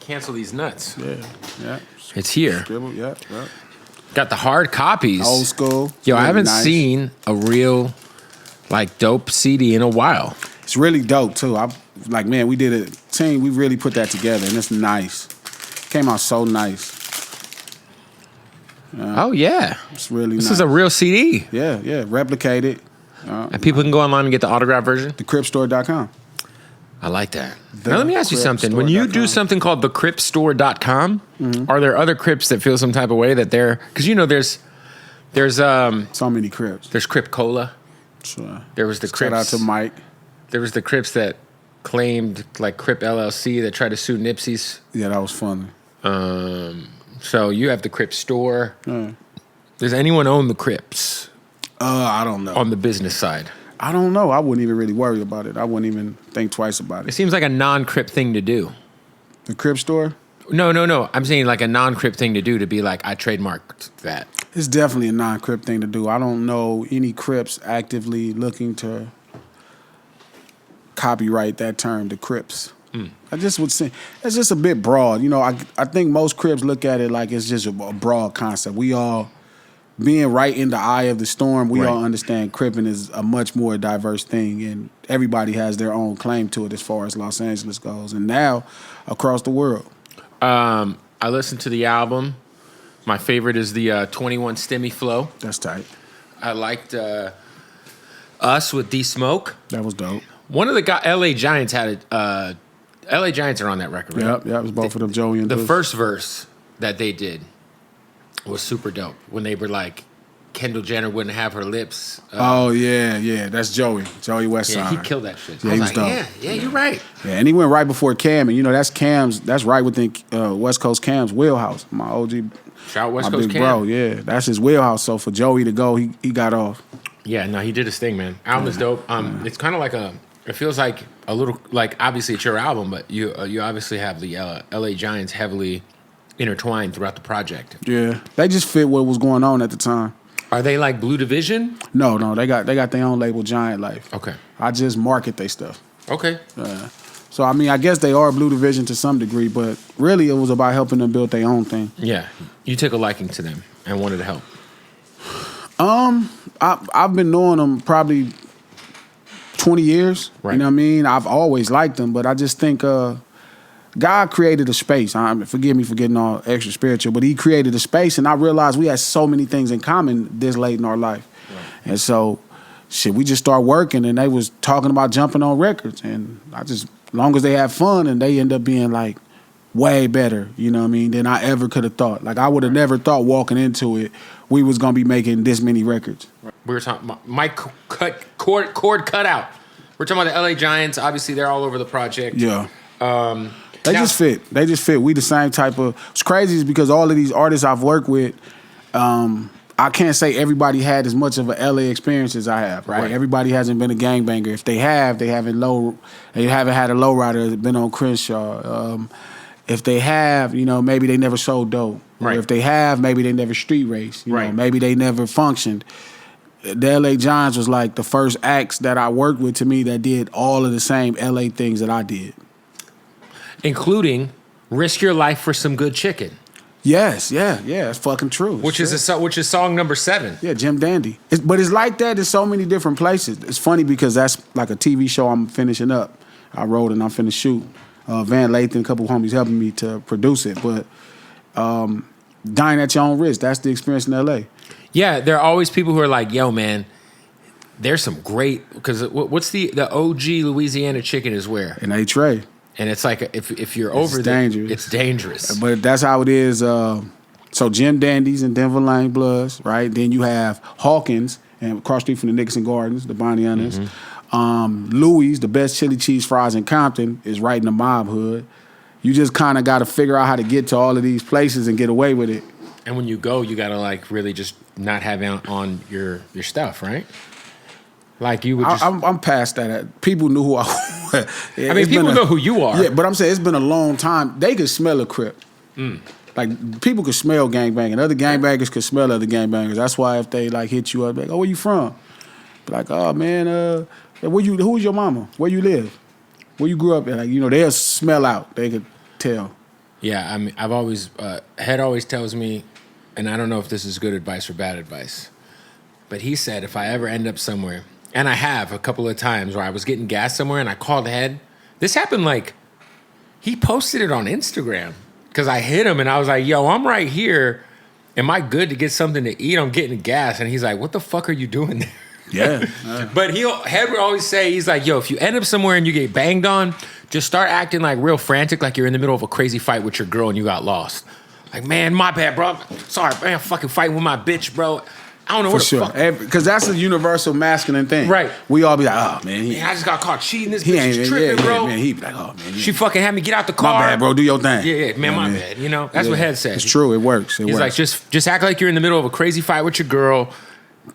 cancel these nuts. Yeah. It's here. Scribble, yeah. Got the hard copies. Old school. Yo, really I haven't nice. seen a real, like, dope CD in a while. It's really dope too. Man, we did a team. We really put that together, and it's nice. Came out so nice. Oh yeah, it's really. This nice. is a real CD. Yeah. Replicated. And people can go online and get the autograph version. TheCripStore.com. I like that. Now let me ask you something. When you do something called TheCripStore.com, are there other Crips that feel some type of way that they're? Because there's so many Crips. There's Crip Cola. Sure. There was the Crips. Shout out to Mike. There was the Crips that claimed like Crip LLC that tried to sue Nipsey's. Yeah, that was funny. So you have the Crip Store. Does anyone own the Crips? I don't know. On the business side. I don't know. I wouldn't even really worry about it. I wouldn't even think twice about It it. seems like a non-Crip thing to do. The Crip Store? No. I'm saying like a non-Crip thing to do to be like, I trademarked that. It's definitely a non-Crip thing to do. I don't know any Crips actively looking to copyright that term, the Crips. I just would say it's just a bit broad. I think most Crips look at it like it's just a broad concept. We all, being right in the eye of the storm, we all understand Cripping is a much more diverse thing, and everybody has their own claim to it as far as Los Angeles goes, and now across the world. I listened to the album. My favorite is the 21 Stimmy Flow. That's tight. I liked Us with D-Smoke. That was dope. One of the LA Giants had LA Giants are on that record, right? Yep, it was both of them, Joey and the Deuce. first verse that they did was super dope. When they were like, Kendall Jenner wouldn't have her lips. Yeah, that's Joey Westside. Yeah, he killed that shit. Yeah, I he was was like, dope. yeah, you're right. Yeah, and he went right before Cam, and that's right within West Coast Cam's wheelhouse. My OG, Shout out West my Coast big Cam. bro, yeah, that's his wheelhouse. So for Joey to go, he got off. Yeah, no, he did his thing, man. Album is dope. It's kind of like it feels like a little, like obviously it's your album, but you obviously have the LA Giants heavily intertwined throughout the project. Yeah, they just fit what was going on at the time. Are they like Blue Division? No, they got their own label, Giant Life. Okay. I just market their stuff. Okay. So I mean, I guess they are Blue Division to some degree, but really it was about helping them build their own thing. Yeah, you took a liking to them and wanted to help. I've been knowing them probably 20 years. Right. You know what I mean? I've always liked them, but I just think God created a space. Forgive me for getting all extra spiritual, but he created a space, and I realized we had so many things in common this late in our life. Right. And so, we just started working, and they was talking about jumping on records, and as long as they had fun, and they end up being like way better, you know what I mean, than I ever could have thought. Like I would have never thought walking into it, we was gonna be making this many records. We were talking about Mike cord cut out. We're talking about the LA Giants. Obviously, they're all over the project. Yeah. They just fit. We the same type of. What's crazy is because all of these artists I've worked with, I can't say everybody had as much of an LA experience as I have. Right? Everybody hasn't been a gangbanger. If they have, they haven't had a lowrider that's been on Crenshaw. If they have, maybe they never sold dope. Right. Or if they have, maybe they never street raced. You know, maybe they never functioned. The LA Giants was like the first acts that I worked with to me that did all of the same LA things that I did. Including risk your life for some good chicken. Yes, it's fucking true. Which is song number 7. Yeah, Jim Dandy. But it's like that in so many different places. It's funny because that's like a TV show I'm finishing up. I wrote and I'm finna shoot. Van Lathan, a couple of homies helping me to produce it. But dying at your own risk, that's the experience in L.A. Yeah, there are always people who are like, yo, man, there's some great, because what's the OG Louisiana chicken is where? In A-Tray. And it's like, if you're over there, it's dangerous. But that's how it is. So Jim Dandy's and Denver Lane Bloods, right? Then you have Hawkins, and across the street from the Nickerson Gardens, the Bonnianas. Louis, the best chili cheese fries in Compton, is right in the mob hood. You just kind of got to figure out how to get to all of these places and get away with it. And when you go, you got to like really just not have on your stuff, right? Like you would just... I'm past that. People knew who I was. I mean, people know who you are. Yeah, but I'm saying it's been a long time. They could smell a Crip. Like, people could smell gangbanging. Other gangbangers could smell other gangbangers. That's why if they, like, hit you up, like, oh, where you from? Be like, oh, man, who's your mama? Where you live? Where you grew up at? Like, they'll smell out. They could tell. Yeah, I mean, I've always Head always tells me, and I don't know if this is good advice or bad advice, but he said if I ever end up somewhere, and I have a couple of times where I was getting gas somewhere and I called Head. This happened like he posted it on Instagram because I hit him and I was like, "Yo, I'm right here. Am I good to get something to eat? I'm getting gas." And he's like, "What the fuck are you doing there?" Yeah. But Head would always say, he's like, "Yo, if you end up somewhere and you get banged on, just start acting like real frantic, like you're in the middle of a crazy fight with your girl and you got lost. Like, man, my bad, bro. Sorry, man, I'm fucking fighting with my bitch, bro. I don't know what the fuck." Because that's a universal masculine thing. Right. We all be like, "Oh, man. Man, I just got caught cheating. This bitch is tripping, bro." Man, he be like, "Oh, man. She fucking had me get out the car. My bad, bro. Do your thing." Yeah, man, my bad. You know, that's what Head said. It's true. It works. He's like, just act like you're in the middle of a crazy fight with your girl.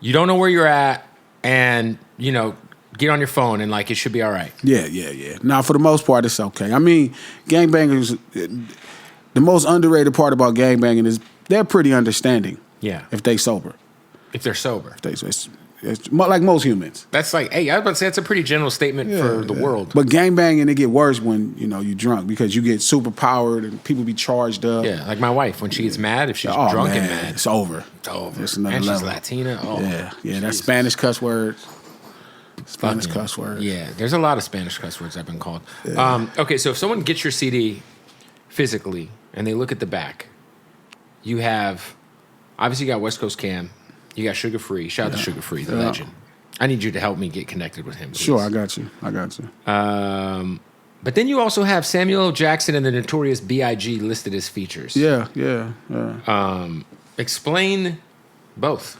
You don't know where you're at. And, you know, get on your phone and, like, it should be all right. Yeah. Now, for the most part, it's okay. I mean, gangbangers, the most underrated part about gangbanging is they're pretty understanding. Yeah. If they sober. If they're sober. It's like most humans. That's like, hey, I was about to say that's a pretty general statement for the world. But gangbanging, it get worse when, you know, you drunk because you get super powered and people be charged up. Yeah, like my wife, when she gets mad, if she's drunk and mad. It's over. It's over. It's another and she's level. Latina. Oh, yeah, that's Spanish cuss words. Spanish cuss words. Yeah, there's a lot of Spanish cuss words I've been called. Yeah. Okay, so if someone gets your CD physically and they look at the back, you have, obviously you got West Coast Cam, you got Sugar Free. Shout out to Sugar Free, the legend. I need you to help me get connected with him, please. Sure, I got you. But then you also have Samuel L. Jackson and the Notorious B.I.G. listed as features. Yeah. Explain both.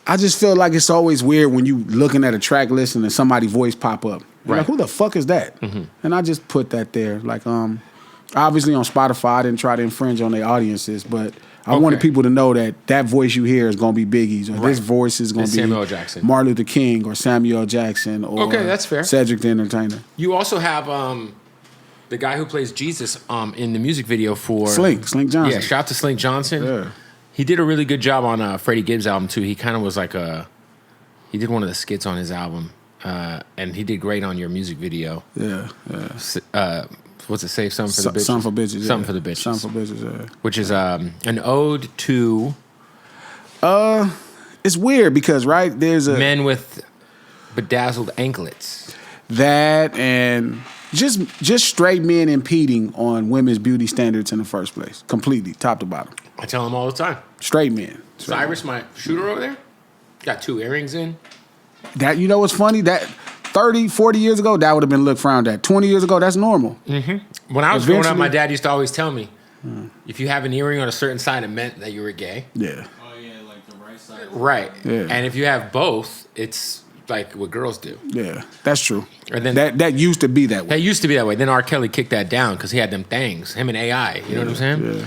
I just feel like it's always weird when you looking at a track list and then somebody's voice pop up. You're like, who the fuck is that? Mm-hmm. And I just put that there. Like, obviously on Spotify, I didn't try to infringe on their audiences, but I wanted people to know that voice you hear is going to be Biggie's, or this voice is going to be Samuel L. Jackson, Martin Luther King, or Samuel L. Jackson, or that's fair. Cedric the Entertainer. You also have the guy who plays Jesus in the music video for Slink Johnson. Yeah, shout out to Slink Johnson. Yeah. He did a really good job on Freddie Gibbs' album too. He kind of was like he did one of the skits on his album, and he did great on your music video. Yeah. What's it say? Something for the bitches. Something for bitches. Something for the bitches. Something for bitches. Yeah. Which is an ode to. It's weird because there's a men with bedazzled anklets. That and just straight men impeding on women's beauty standards in the first place, completely, top to bottom. I tell them all the time. Straight men. Cyrus, my shooter over there, got 2 earrings in. That, you know what's funny? That 30, 40 years ago, that would have been looked frowned at. 20 years ago, that's normal. Mm-hmm. When I was growing up, my dad used to always tell me, if you have an earring on a certain side, it meant that you were gay. Yeah. Oh, yeah, like the right side. Right. Yeah. And if you have both, it's like what girls do. Yeah, that's true. And then that used to be that way. That used to be that way. Then R. Kelly kicked that down because he had them things, him and AI. You know what I'm saying? Yeah.